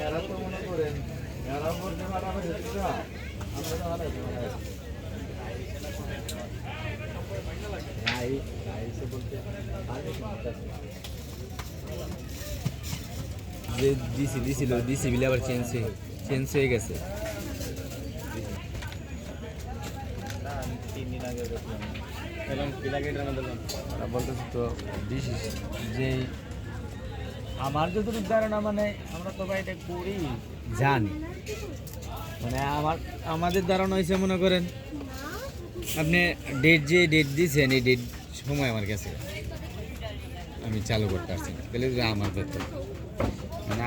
এরা তো মনে করেন এরা বলতে পারা হয়েছে আমরা তো ভালো যে দিছি বিলে আবার চেঞ্জ হয়ে গেছে। বলতেছি তো দিছি যে আমার যতটুকু ধারণা মানে আমরা তো ভাই এটা করি জানি মানে আমাদের ধারণা হয়েছে মনে করেন আপনি ডেট দিয়েছেন এই ডেট সময় আমার কাছে আমি চালু করতে পারছি না তাহলে আমার ব্যাপার মানে